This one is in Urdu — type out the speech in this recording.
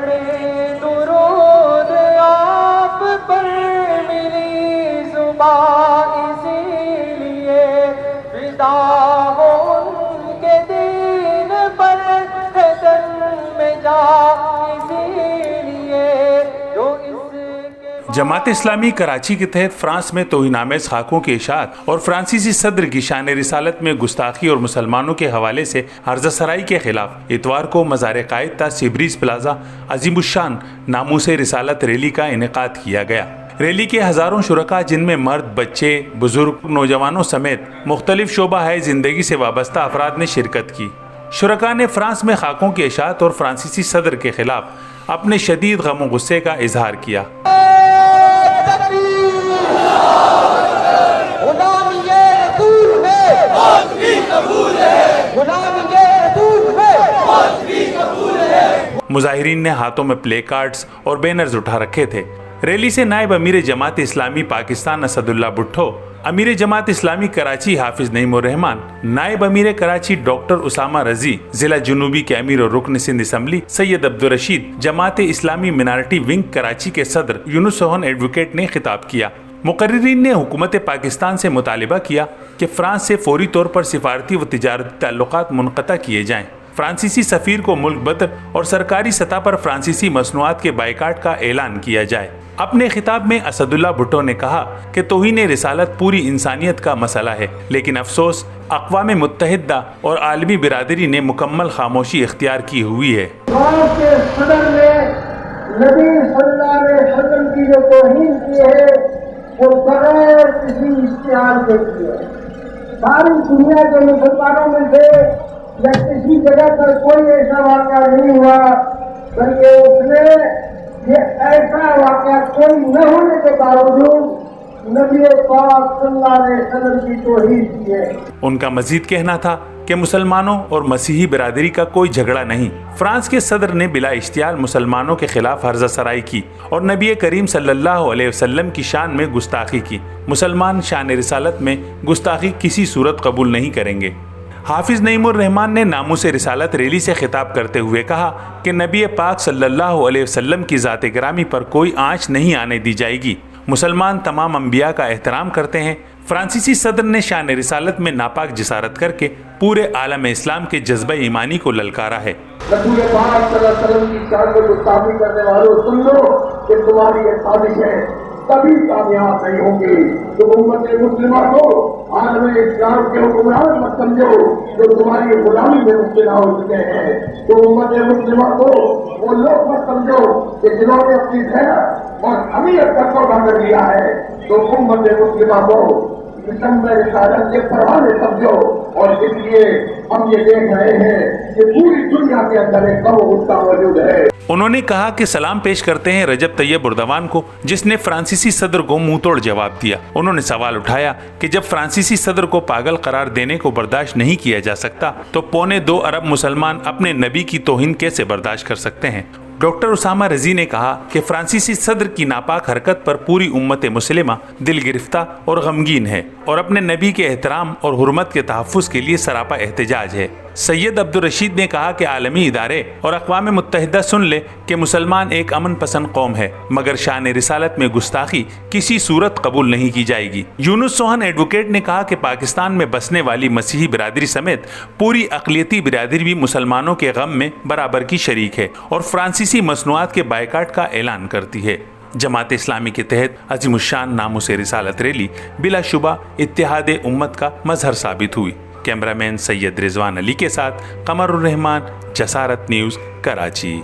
پڑھیں درود آپ پر ملی زبان اسی لیے فدا ہو ان کے دین پر ہے دل میں جا اسی لیے جو اس کے جماعت اسلامی کراچی کے تحت فرانس میں توہین آمیز خاکوں کی اشاعت اور فرانسیسی صدر کی شان رسالت میں گستاخی اور مسلمانوں کے حوالے سے عرض سرائی کے خلاف اتوار کو مزار قائد تا سیبریز پلازا عظیم الشان ناموس رسالت ریلی کا انعقاد کیا گیا۔ ریلی کے ہزاروں شرکاء جن میں مرد، بچے، بزرگ، نوجوانوں سمیت مختلف شعبہ ہے زندگی سے وابستہ افراد نے شرکت کی۔ شرکاء نے فرانس میں خاکوں کی اشاعت اور فرانسیسی صدر کے خلاف اپنے شدید غم و غصے کا اظہار کیا۔ مظاہرین نے ہاتھوں میں پلے کارڈز اور بینرز اٹھا رکھے تھے۔ ریلی سے نائب امیر جماعت اسلامی پاکستان اسد اللہ بھٹو، امیر جماعت اسلامی کراچی حافظ نعیم الرحمان، نائب امیر کراچی ڈاکٹر اسامہ رضی، ضلع جنوبی کے امیر اور رکن سندھ اسمبلی سید عبدالرشید، جماعت اسلامی منارٹی ونگ کراچی کے صدر یونس سوہن ایڈوکیٹ نے خطاب کیا۔ مقررین نے حکومت پاکستان سے مطالبہ کیا کہ فرانس سے فوری طور پر سفارتی و تجارتی تعلقات منقطع کیے جائیں، فرانسیسی سفیر کو ملک بدر اور سرکاری سطح پر فرانسیسی مصنوعات کے بائیکاٹ کا اعلان کیا جائے۔ اپنے خطاب میں اسد اللہ بھٹو نے کہا کہ توہین رسالت پوری انسانیت کا مسئلہ ہے، لیکن افسوس اقوام متحدہ اور عالمی برادری نے مکمل خاموشی اختیار کی ہوئی ہے۔ فرانس کے صدر نے نبی صلی اللہ علیہ وسلم کی جو توہین کی ہے وہ بغیر کسی اشتہار کے کی ہے۔ ساری دنیا کے مسلمانوں میں سے یا کسی جگہ پر کوئی ایسا واقعہ نہیں ہوا، بلکہ اس نے یہ ایسا واقعہ کوئی نہ ہونے کے باوجود نبی پاک صلی اللہ علیہ وسلم کی توہین کی ہے۔ ان کا مزید کہنا تھا کہ مسلمانوں اور مسیحی برادری کا کوئی جھگڑا نہیں۔ فرانس کے صدر نے بلا اشتعال مسلمانوں کے خلاف عرض سرائی کی اور نبی کریم صلی اللہ علیہ وسلم کی شان میں گستاخی کی۔ مسلمان شان رسالت میں گستاخی کسی صورت قبول نہیں کریں گے۔ حافظ نعیم الرحمان نے ناموس رسالت ریلی سے خطاب کرتے ہوئے کہا کہ نبی پاک صلی اللہ علیہ وسلم کی ذات گرامی پر کوئی آنچ نہیں آنے دی جائے گی۔ مسلمان تمام انبیاء کا احترام کرتے ہیں۔ فرانسیسی صدر نے شان رسالت میں ناپاک جسارت کر کے پورے عالم اسلام کے جذبہ ایمانی کو للکارا ہے۔ رسول پاک صلی اللہ علیہ وسلم کی شان میں گستاخی کرنے والوں سن لو کہ تمہاری یہ سازش ہے، کبھی کامیاب نہیں ہوں گی۔ تو امت مسلمہ کو عالم اسلام کے حکمران مت سمجھو جو تمہاری غلامی میں مبتلا ہو چکے ہیں۔ تو امت مسلمہ کو وہ لوگ مت سمجھو کہ جنہوں نے اپنی غیرت اور حمیت کا سودا کر لیا ہے۔ تو امت مسلمہ کو رسالت کے پروانے سمجھو، اور اس لیے ہم یہ دیکھ رہے ہیں کہ پوری دنیا کے اندر ایک غم و غصہ موجود ہے۔ انہوں نے کہا کہ سلام پیش کرتے ہیں رجب طیب اردوان کو، جس نے فرانسیسی صدر کو منہ توڑ جواب دیا۔ انہوں نے سوال اٹھایا کہ جب فرانسیسی صدر کو پاگل قرار دینے کو برداشت نہیں کیا جا سکتا تو 2.25 ارب مسلمان اپنے نبی کی توہین کیسے برداشت کر سکتے ہیں؟ ڈاکٹر اسامہ رضی نے کہا کہ فرانسیسی صدر کی ناپاک حرکت پر پوری امت مسلمہ دل گرفتہ اور غمگین ہے اور اپنے نبی کے احترام اور حرمت کے تحفظ کے لیے سراپا احتجاج ہے۔ سید عبدالرشید نے کہا کہ عالمی ادارے اور اقوام متحدہ سن لے کہ مسلمان ایک امن پسند قوم ہے، مگر شان رسالت میں گستاخی کسی صورت قبول نہیں کی جائے گی۔ یونس سوہن ایڈوکیٹ نے کہا کہ پاکستان میں بسنے والی مسیحی برادری سمیت پوری اقلیتی برادری بھی مسلمانوں کے غم میں برابر کی شریک ہے اور فرانسیسی مصنوعات کے بائیکاٹ کا اعلان کرتی ہے۔ جماعت اسلامی کے تحت عظیم الشان ناموس رسالت ریلی بلا شبہ اتحاد امت کا مظہر ثابت ہوئی۔ کیمرہ مین سید رضوان علی کے ساتھ قمر الرحمان، جسارت نیوز، کراچی۔